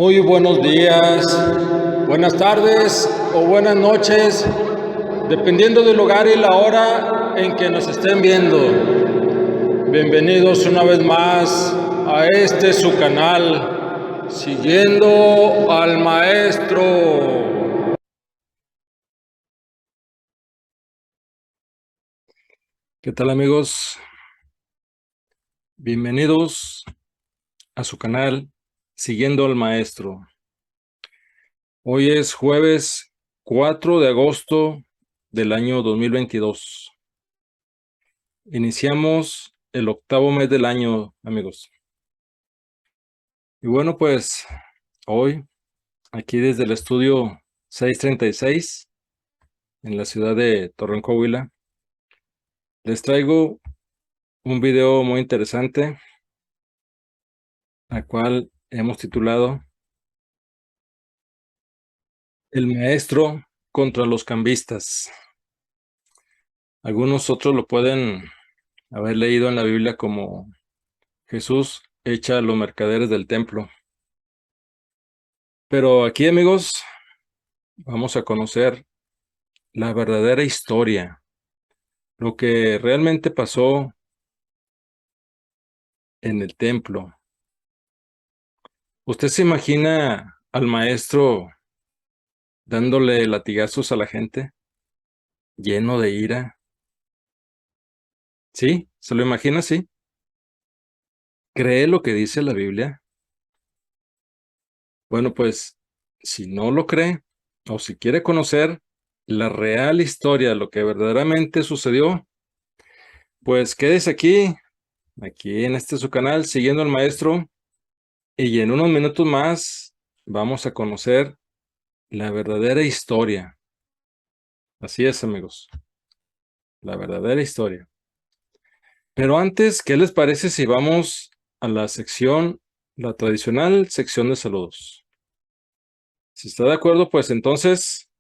Muy buenos días, buenas tardes o buenas noches, dependiendo del lugar y la hora en que nos estén viendo. Bienvenidos una vez más a su canal, Siguiendo al Maestro. ¿Qué tal, amigos? Bienvenidos a su canal, Siguiendo al Maestro. Hoy es jueves 4 de agosto del año 2022. Iniciamos el octavo mes del año, amigos. Y bueno, pues hoy, aquí desde el estudio 636, en la ciudad de Torreón, Coahuila, les traigo un video muy interesante, al cual hemos titulado El Maestro contra los Cambistas. Algunos otros lo pueden haber leído en la Biblia como Jesús echa a los mercaderes del templo. Pero aquí, amigos, vamos a conocer la verdadera historia, lo que realmente pasó en el templo. ¿Usted se imagina al maestro dándole latigazos a la gente, lleno de ira? ¿Sí? ¿Se lo imagina así? ¿Cree lo que dice la Biblia? Bueno, pues, si no lo cree, o si quiere conocer la real historia, lo que verdaderamente sucedió, pues quédese aquí en su canal, Siguiendo al Maestro, y en unos minutos más vamos a conocer la verdadera historia. Así es, amigos, la verdadera historia. Pero antes, ¿qué les parece si vamos a la tradicional sección de saludos? Si está de acuerdo, pues entonces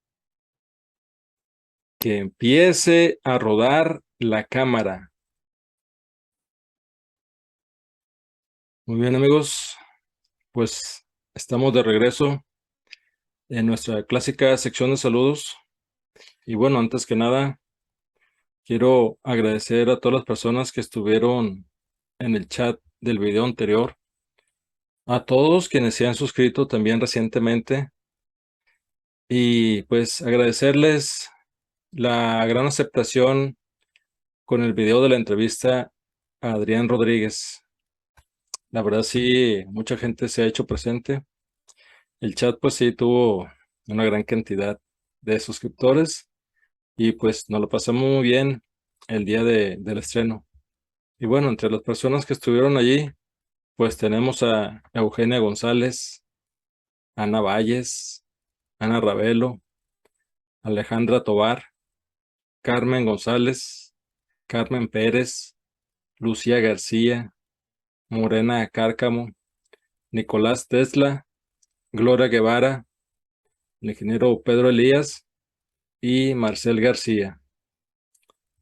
que empiece a rodar la cámara. Muy bien, amigos, pues estamos de regreso en nuestra clásica sección de saludos. Y bueno, antes que nada, quiero agradecer a todas las personas que estuvieron en el chat del video anterior, a todos quienes se han suscrito también recientemente, y pues agradecerles la gran aceptación con el video de la entrevista a Adrián Rodríguez. La verdad sí, mucha gente se ha hecho presente. El chat pues sí tuvo una gran cantidad de suscriptores y pues nos lo pasamos muy bien el día del estreno. Y bueno, entre las personas que estuvieron allí, pues tenemos a Eugenia González, Ana Valles, Ana Ravelo, Alejandra Tovar, Carmen González, Carmen Pérez, Lucía García, Morena Cárcamo, Nicolás Tesla, Gloria Guevara, el ingeniero Pedro Elías y Marcel García.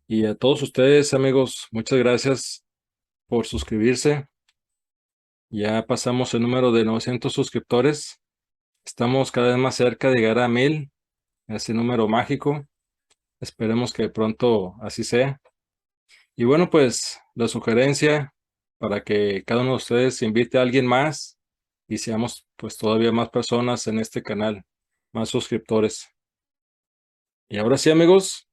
Y a todos ustedes, amigos, muchas gracias por suscribirse. Ya pasamos el número de 900 suscriptores. Estamos cada vez más cerca de llegar a 1000, ese número mágico. Esperemos que pronto así sea. Y bueno, pues la sugerencia para que cada uno de ustedes invite a alguien más y seamos pues todavía más personas en este canal, más suscriptores. Y ahora sí, amigos,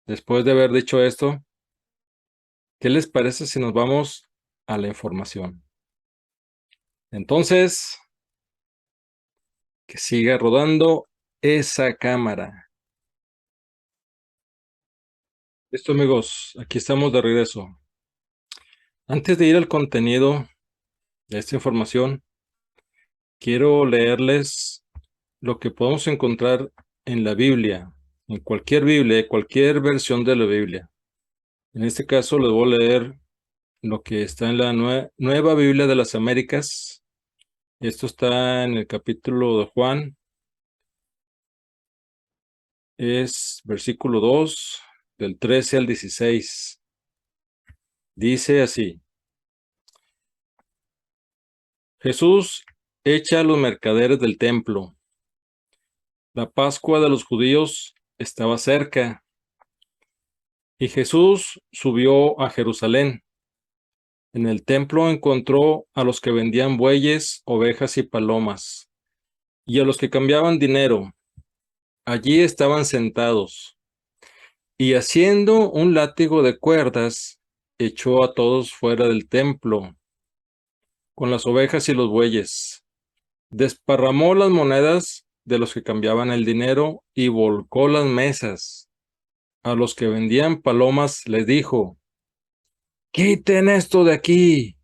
después de haber dicho esto, ¿qué les parece si nos vamos a la información? Entonces, que siga rodando esa cámara. Listo, amigos, aquí estamos de regreso. Antes de ir al contenido de esta información, quiero leerles lo que podemos encontrar en la Biblia, en Biblia, cualquier versión de la Biblia. En este caso les voy a leer lo que está en la Nueva Biblia de las Américas. Esto está en el capítulo de Juan, es versículo 2, del 13 al 16. Dice así: Jesús hecha a los mercaderes del templo. La Pascua de los judíos estaba cerca, y Jesús subió a Jerusalén. En el templo encontró a los que vendían bueyes, ovejas y palomas, y a los que cambiaban dinero. Allí estaban sentados, y haciendo un látigo de cuerdas, echó a todos fuera del templo, con las ovejas y los bueyes. Desparramó las monedas de los que cambiaban el dinero y volcó las mesas. A los que vendían palomas les dijo: «Quiten esto de aquí,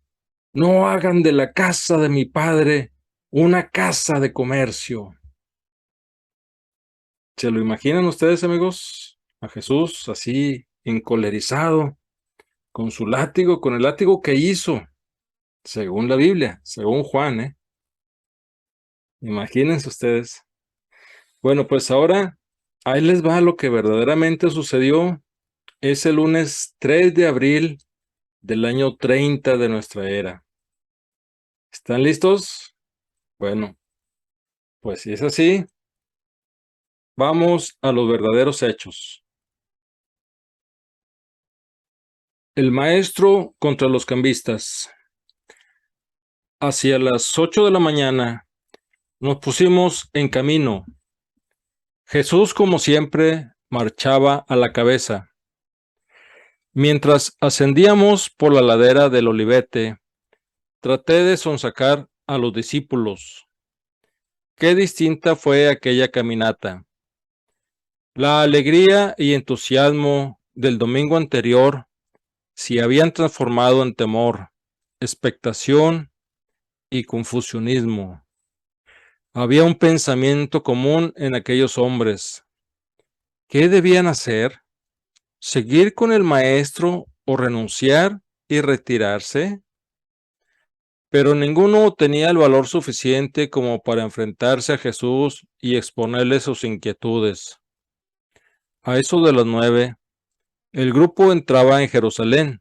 no hagan de la casa de mi padre una casa de comercio». ¿Se lo imaginan ustedes, amigos? A Jesús así, encolerizado, con el látigo que hizo, según la Biblia, según Juan, ¿eh? Imagínense ustedes. Bueno, pues ahora, ahí les va lo que verdaderamente sucedió ese lunes 3 de abril del año 30 de nuestra era. ¿Están listos? Bueno, pues si es así, vamos a los verdaderos hechos. El maestro contra los cambistas. Hacia las 8 de la mañana nos pusimos en camino. Jesús, como siempre, marchaba a la cabeza. Mientras ascendíamos por la ladera del Olivete, traté de sonsacar a los discípulos. Qué distinta fue aquella caminata. La alegría y entusiasmo del domingo anterior se habían transformado en temor, expectación y confusionismo. Había un pensamiento común en aquellos hombres. ¿Qué debían hacer? ¿Seguir con el maestro o renunciar y retirarse? Pero ninguno tenía el valor suficiente como para enfrentarse a Jesús y exponerle sus inquietudes. A eso de las 9, el grupo entraba en Jerusalén.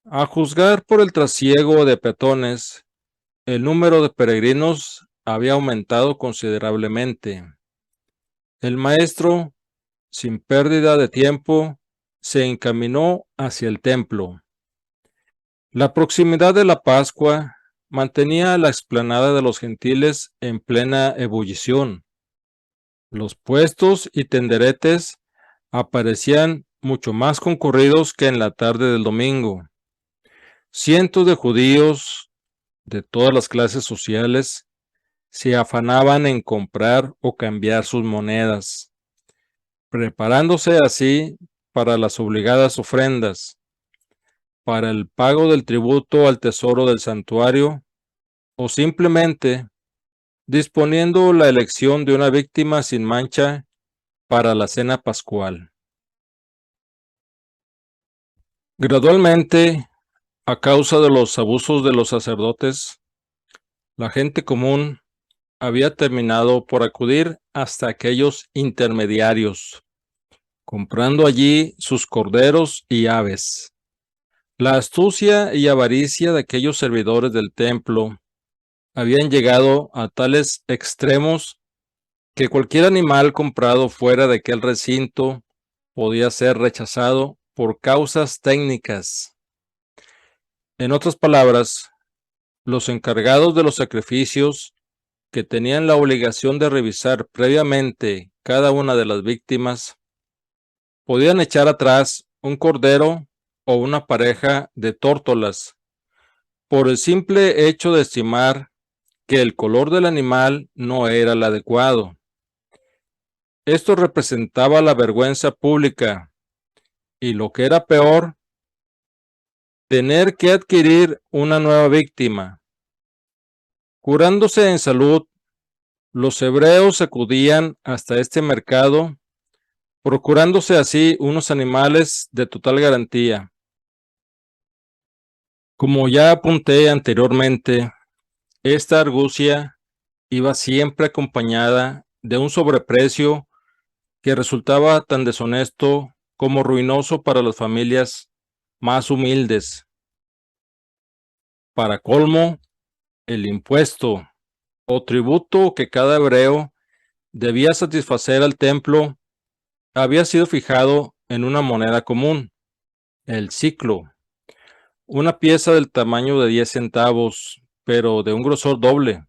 A juzgar por el trasiego de peatones, el número de peregrinos había aumentado considerablemente. El maestro, sin pérdida de tiempo, se encaminó hacia el templo. La proximidad de la Pascua mantenía la explanada de los gentiles en plena ebullición. Los puestos y tenderetes aparecían mucho más concurridos que en la tarde del domingo. Cientos de judíos de todas las clases sociales se afanaban en comprar o cambiar sus monedas, preparándose así para las obligadas ofrendas, para el pago del tributo al tesoro del santuario, o simplemente disponiendo la elección de una víctima sin mancha para la cena pascual. Gradualmente, a causa de los abusos de los sacerdotes, la gente común había terminado por acudir hasta aquellos intermediarios, comprando allí sus corderos y aves. La astucia y avaricia de aquellos servidores del templo habían llegado a tales extremos que cualquier animal comprado fuera de aquel recinto podía ser rechazado por causas técnicas. En otras palabras, los encargados de los sacrificios, que tenían la obligación de revisar previamente cada una de las víctimas, podían echar atrás un cordero o una pareja de tórtolas por el simple hecho de estimar que el color del animal no era el adecuado. Esto representaba la vergüenza pública y, lo que era peor, tener que adquirir una nueva víctima. Curándose en salud, los hebreos acudían hasta este mercado, procurándose así unos animales de total garantía. Como ya apunté anteriormente, esta argucia iba siempre acompañada de un sobreprecio que resultaba tan deshonesto como ruinoso para las familias más humildes. Para colmo, el impuesto, o tributo que cada hebreo debía satisfacer al templo había sido fijado en una moneda común, el siclo, una pieza del tamaño de 10 centavos, pero de un grosor doble.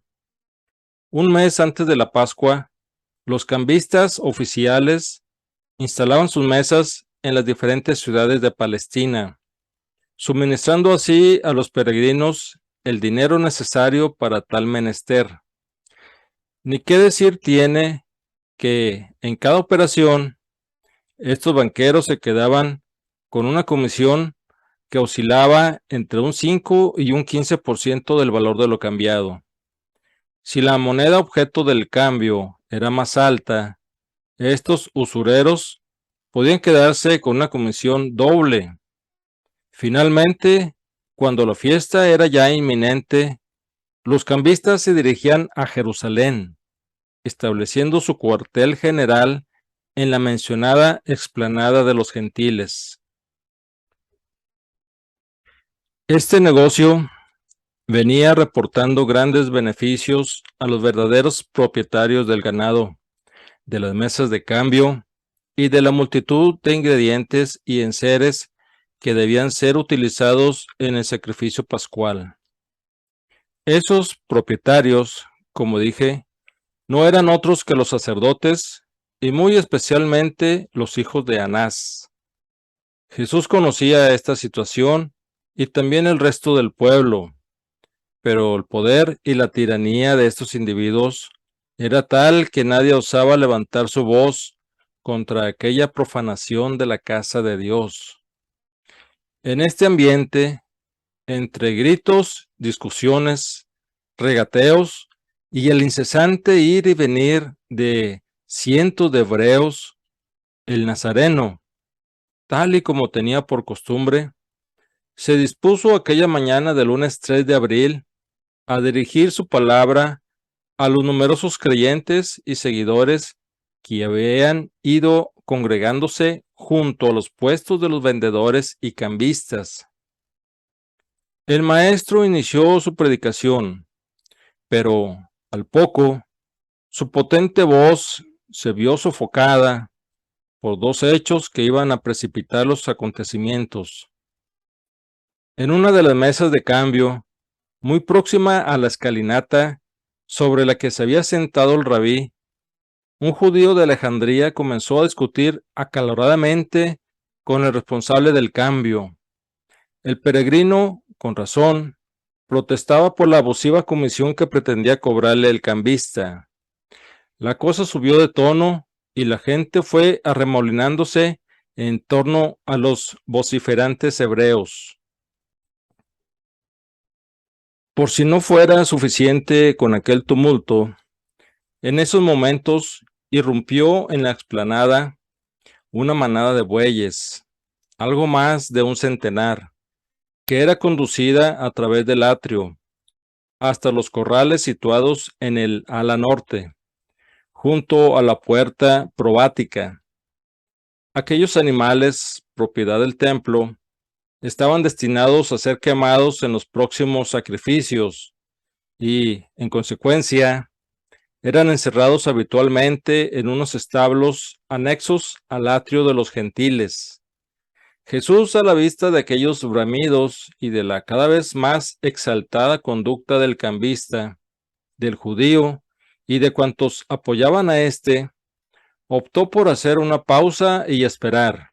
Un mes antes de la Pascua, los cambistas oficiales instalaban sus mesas en las diferentes ciudades de Palestina, suministrando así a los peregrinos el dinero necesario para tal menester. Ni qué decir tiene que en cada operación estos banqueros se quedaban con una comisión que oscilaba entre un 5 y un 15% del valor de lo cambiado. Si la moneda objeto del cambio era más alta, estos usureros podían quedarse con una comisión doble. Finalmente, cuando la fiesta era ya inminente, los cambistas se dirigían a Jerusalén, estableciendo su cuartel general en la mencionada explanada de los gentiles. Este negocio venía reportando grandes beneficios a los verdaderos propietarios del ganado, de las mesas de cambio y de la multitud de ingredientes y enseres que debían ser utilizados en el sacrificio pascual. Esos propietarios, como dije, no eran otros que los sacerdotes y muy especialmente los hijos de Anás. Jesús conocía esta situación y también el resto del pueblo, pero el poder y la tiranía de estos individuos era tal que nadie osaba levantar su voz contra aquella profanación de la casa de Dios. En este ambiente, entre gritos, discusiones, regateos y el incesante ir y venir de cientos de hebreos, el nazareno, tal y como tenía por costumbre, se dispuso aquella mañana del lunes 3 de abril a dirigir su palabra a los numerosos creyentes y seguidores que habían ido congregándose junto a los puestos de los vendedores y cambistas. El maestro inició su predicación, pero al poco, su potente voz se vio sofocada por dos hechos que iban a precipitar los acontecimientos. En una de las mesas de cambio, muy próxima a la escalinata sobre la que se había sentado el rabí, un judío de Alejandría comenzó a discutir acaloradamente con el responsable del cambio. El peregrino, con razón, protestaba por la abusiva comisión que pretendía cobrarle el cambista. La cosa subió de tono y la gente fue arremolinándose en torno a los vociferantes hebreos. Por si no fuera suficiente con aquel tumulto, en esos momentos irrumpió en la explanada una manada de bueyes, algo más de un centenar, que era conducida a través del atrio hasta los corrales situados en el ala norte, junto a la puerta probática. Aquellos animales, propiedad del templo, estaban destinados a ser quemados en los próximos sacrificios y, en consecuencia, eran encerrados habitualmente en unos establos anexos al atrio de los gentiles. Jesús, a la vista de aquellos bramidos y de la cada vez más exaltada conducta del cambista, del judío y de cuantos apoyaban a éste, optó por hacer una pausa y esperar.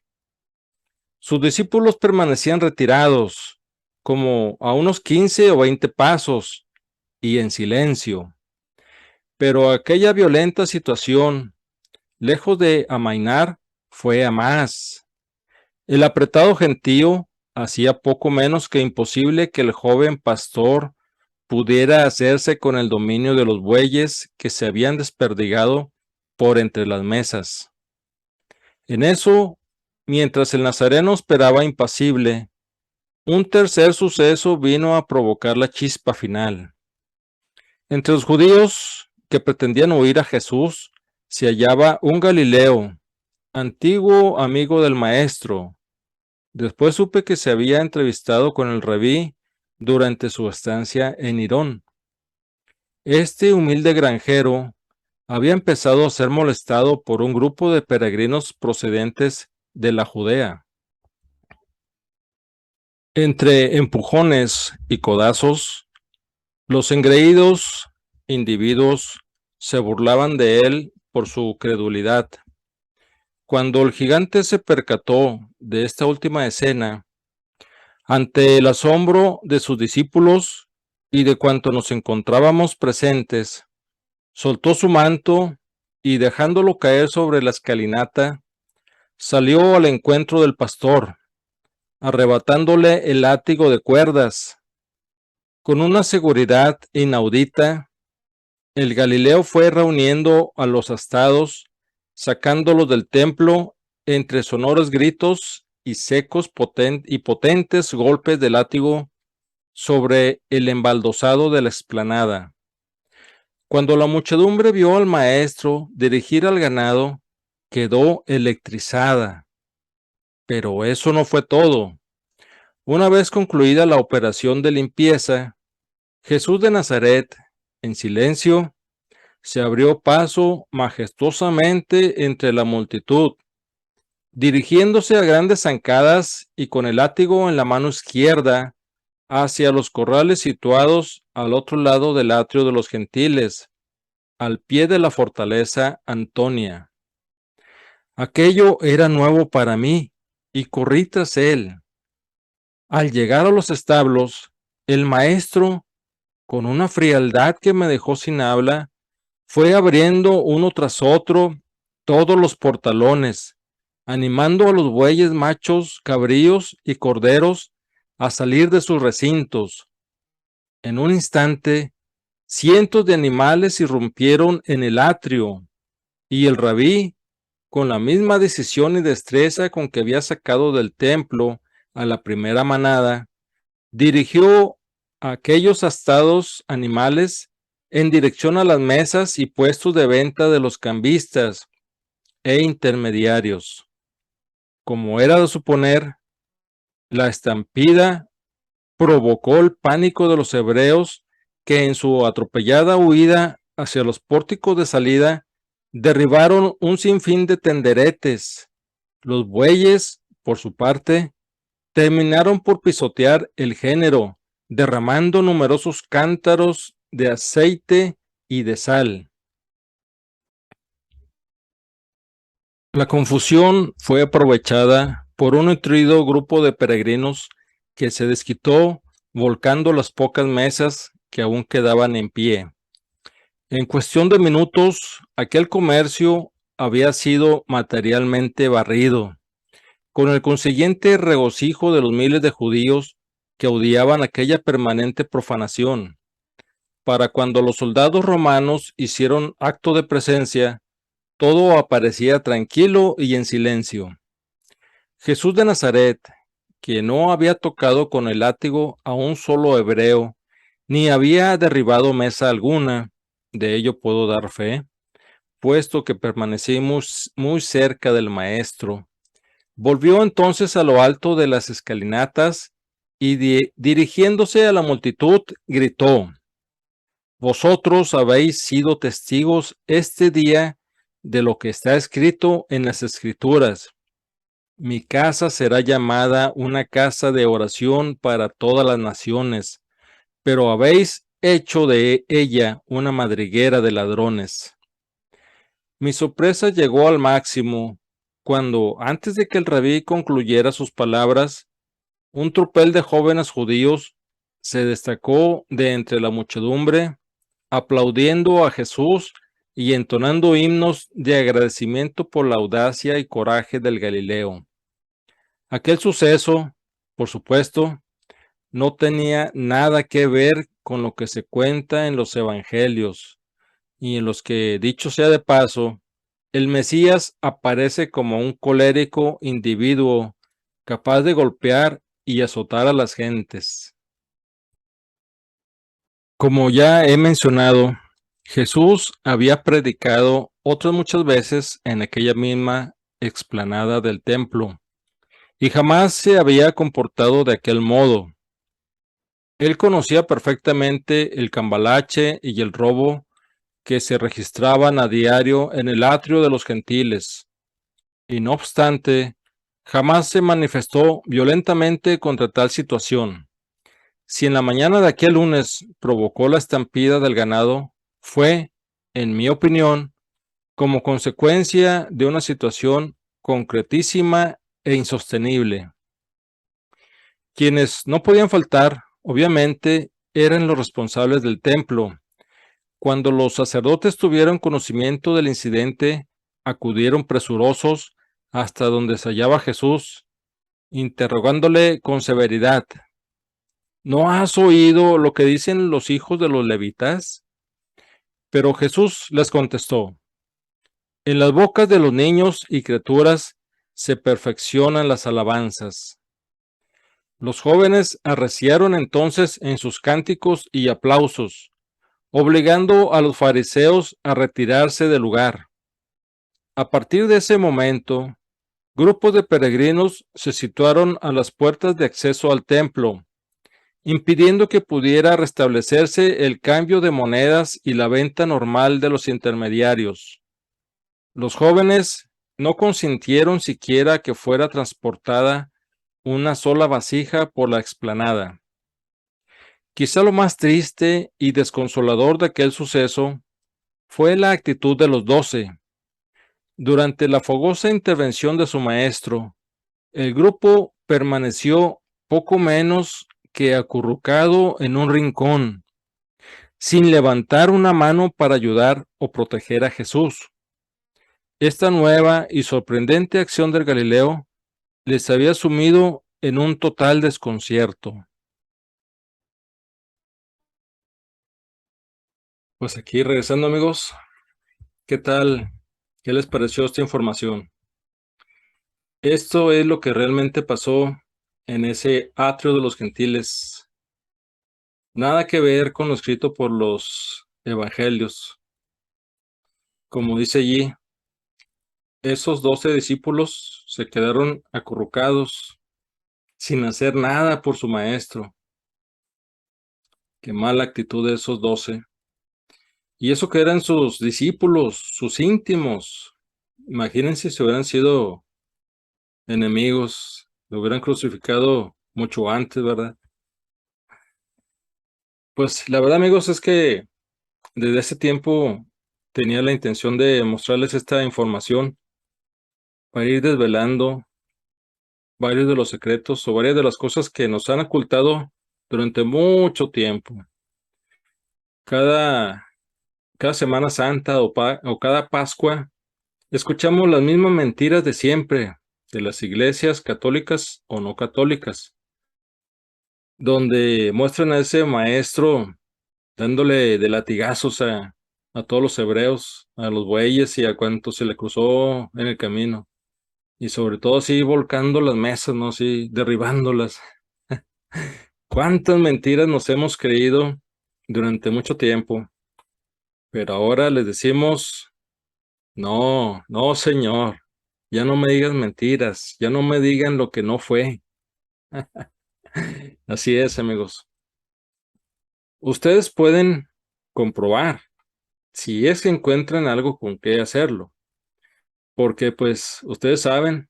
Sus discípulos permanecían retirados, como a unos 15 o 20 pasos, y en silencio. Pero aquella violenta situación, lejos de amainar, fue a más. El apretado gentío hacía poco menos que imposible que el joven pastor pudiera hacerse con el dominio de los bueyes que se habían desperdigado por entre las mesas. En eso, mientras el nazareno esperaba impasible, un tercer suceso vino a provocar la chispa final. Entre los judíos que pretendían oír a Jesús se hallaba un Galileo, antiguo amigo del maestro. Después supe que se había entrevistado con el rabí durante su estancia en Irón. Este humilde granjero había empezado a ser molestado por un grupo de peregrinos procedentes de la Judea. Entre empujones y codazos, los engreídos individuos se burlaban de él por su credulidad. Cuando el gigante se percató de esta última escena, ante el asombro de sus discípulos y de cuantos nos encontrábamos presentes, soltó su manto y dejándolo caer sobre la escalinata, salió al encuentro del pastor, arrebatándole el látigo de cuerdas. Con una seguridad inaudita, el Galileo fue reuniendo a los astados, sacándolos del templo entre sonoros gritos y secos y potentes golpes de látigo sobre el embaldosado de la explanada. Cuando la muchedumbre vio al maestro dirigir al ganado, quedó electrizada. Pero eso no fue todo. Una vez concluida la operación de limpieza, Jesús de Nazaret, en silencio, se abrió paso majestuosamente entre la multitud, dirigiéndose a grandes zancadas y con el látigo en la mano izquierda hacia los corrales situados al otro lado del atrio de los gentiles, al pie de la fortaleza Antonia. Aquello era nuevo para mí y corrí tras él. Al llegar a los establos, el maestro, con una frialdad que me dejó sin habla, fue abriendo uno tras otro todos los portalones, animando a los bueyes machos, cabríos y corderos a salir de sus recintos. En un instante, cientos de animales irrumpieron en el atrio, y el rabí, con la misma decisión y destreza con que había sacado del templo a la primera manada, dirigió a aquellos astados animales en dirección a las mesas y puestos de venta de los cambistas e intermediarios. Como era de suponer, la estampida provocó el pánico de los hebreos que en su atropellada huida hacia los pórticos de salida derribaron un sinfín de tenderetes. Los bueyes, por su parte, terminaron por pisotear el género, derramando numerosos cántaros de aceite y de sal. La confusión fue aprovechada por un nutrido grupo de peregrinos que se desquitó volcando las pocas mesas que aún quedaban en pie. En cuestión de minutos, aquel comercio había sido materialmente barrido, con el consiguiente regocijo de los miles de judíos que odiaban aquella permanente profanación. Para cuando los soldados romanos hicieron acto de presencia, todo aparecía tranquilo y en silencio. Jesús de Nazaret, que no había tocado con el látigo a un solo hebreo, ni había derribado mesa alguna, de ello puedo dar fe, puesto que permanecimos muy cerca del Maestro. Volvió entonces a lo alto de las escalinatas y dirigiéndose a la multitud, gritó: Vosotros habéis sido testigos este día de lo que está escrito en las Escrituras. Mi casa será llamada una casa de oración para todas las naciones, pero habéis hecho de ella una madriguera de ladrones. Mi sorpresa llegó al máximo cuando, antes de que el rabí concluyera sus palabras, un tropel de jóvenes judíos se destacó de entre la muchedumbre, aplaudiendo a Jesús y entonando himnos de agradecimiento por la audacia y coraje del Galileo. Aquel suceso, por supuesto, no tenía nada que ver con lo que se cuenta en los evangelios, y en los que, dicho sea de paso, el Mesías aparece como un colérico individuo capaz de golpear y azotar a las gentes. Como ya he mencionado, Jesús había predicado otras muchas veces en aquella misma explanada del templo, y jamás se había comportado de aquel modo. Él conocía perfectamente el cambalache y el robo que se registraban a diario en el atrio de los gentiles, y no obstante, jamás se manifestó violentamente contra tal situación. Si en la mañana de aquel lunes provocó la estampida del ganado, fue, en mi opinión, como consecuencia de una situación concretísima e insostenible. Quienes no podían faltar, obviamente, eran los responsables del templo. Cuando los sacerdotes tuvieron conocimiento del incidente, acudieron presurosos hasta donde se hallaba Jesús, interrogándole con severidad: ¿No has oído lo que dicen los hijos de los levitas? Pero Jesús les contestó: En las bocas de los niños y criaturas se perfeccionan las alabanzas. Los jóvenes arreciaron entonces en sus cánticos y aplausos, obligando a los fariseos a retirarse del lugar. A partir de ese momento, grupos de peregrinos se situaron a las puertas de acceso al templo, impidiendo que pudiera restablecerse el cambio de monedas y la venta normal de los intermediarios. Los jóvenes no consintieron siquiera que fuera transportada una sola vasija por la explanada. Quizá lo más triste y desconsolador de aquel suceso fue la actitud de los 12. Durante la fogosa intervención de su maestro, el grupo permaneció poco menos que acurrucado en un rincón, sin levantar una mano para ayudar o proteger a Jesús. Esta nueva y sorprendente acción del Galileo les había sumido en un total desconcierto. Pues aquí regresando, amigos, ¿qué tal? ¿Qué les pareció esta información? Esto es lo que realmente pasó en ese atrio de los gentiles. Nada que ver con lo escrito por los evangelios. Como dice allí, esos 12 discípulos se quedaron acurrucados sin hacer nada por su maestro. Qué mala actitud de esos 12. Y eso que eran sus discípulos, sus íntimos. Imagínense si hubieran sido enemigos, lo hubieran crucificado mucho antes, ¿verdad? Pues la verdad, amigos, es que desde ese tiempo tenía la intención de mostrarles esta información para ir desvelando varios de los secretos o varias de las cosas que nos han ocultado durante mucho tiempo. Cada, cada Semana Santa o cada Pascua escuchamos las mismas mentiras de siempre, de las iglesias católicas o no católicas, donde muestran a ese maestro dándole de latigazos a todos los hebreos, a los bueyes y a cuantos se le cruzó en el camino. Y sobre todo así volcando las mesas, ¿no? Así derribándolas. ¿Cuántas mentiras nos hemos creído durante mucho tiempo? Pero ahora les decimos: no, no, señor, ya no me digas mentiras, ya no me digan lo que no fue. Así es, amigos. Ustedes pueden comprobar si es que encuentran algo con qué hacerlo, porque pues ustedes saben,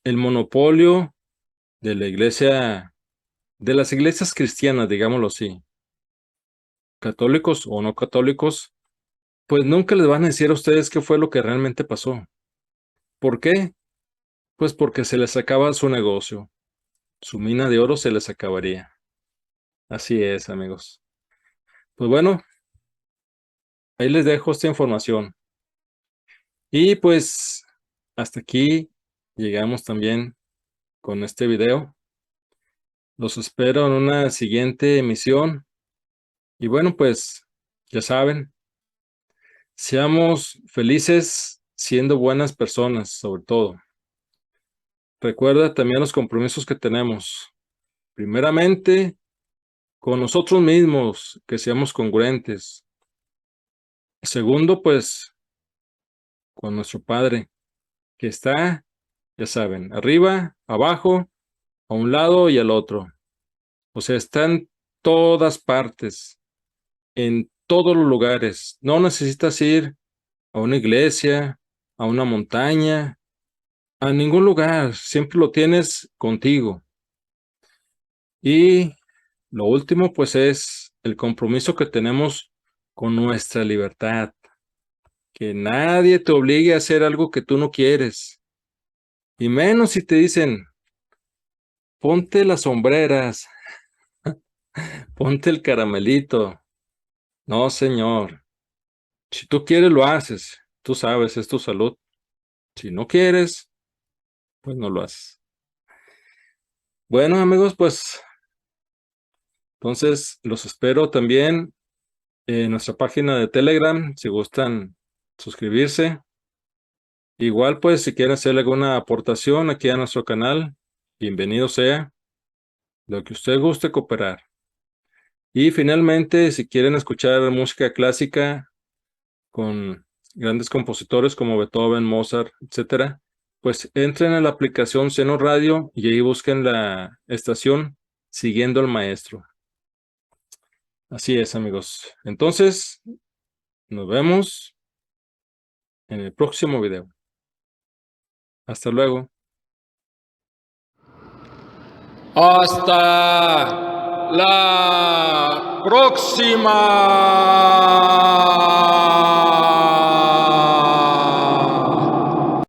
el monopolio de la iglesia, de las iglesias cristianas, digámoslo así, católicos o no católicos, pues nunca les van a decir a ustedes qué fue lo que realmente pasó. ¿Por qué? Pues porque se les acaba su negocio, su mina de oro se les acabaría. Así es, amigos. Pues bueno, ahí les dejo esta información. Y pues hasta aquí llegamos también con este video. Los espero en una siguiente emisión. Y bueno, pues ya saben, seamos felices siendo buenas personas, sobre todo. Recuerda también los compromisos que tenemos. Primeramente, con nosotros mismos, que seamos congruentes. Segundo, pues, con nuestro Padre, que está, ya saben, arriba, abajo, a un lado y al otro. O sea, están todas partes, en todos los lugares. No necesitas ir a una iglesia, a una montaña, a ningún lugar. Siempre lo tienes contigo. Y lo último, pues, es el compromiso que tenemos con nuestra libertad. Que nadie te obligue a hacer algo que tú no quieres. Y menos si te dicen, ponte las sombreras, ponte el caramelito. No, señor. Si tú quieres, lo haces. Tú sabes, es tu salud. Si no quieres, pues no lo haces. Bueno, amigos, pues entonces los espero también en nuestra página de Telegram, si gustan suscribirse. Igual, pues, si quieren hacer alguna aportación aquí a nuestro canal, bienvenido sea, lo que usted guste cooperar. Y finalmente, si quieren escuchar música clásica con grandes compositores como Beethoven, Mozart, etcétera, pues entren a la aplicación Seno Radio y ahí busquen la estación Siguiendo al Maestro. Así es, amigos. Entonces, nos vemos en el próximo video. Hasta luego. Hasta la próxima.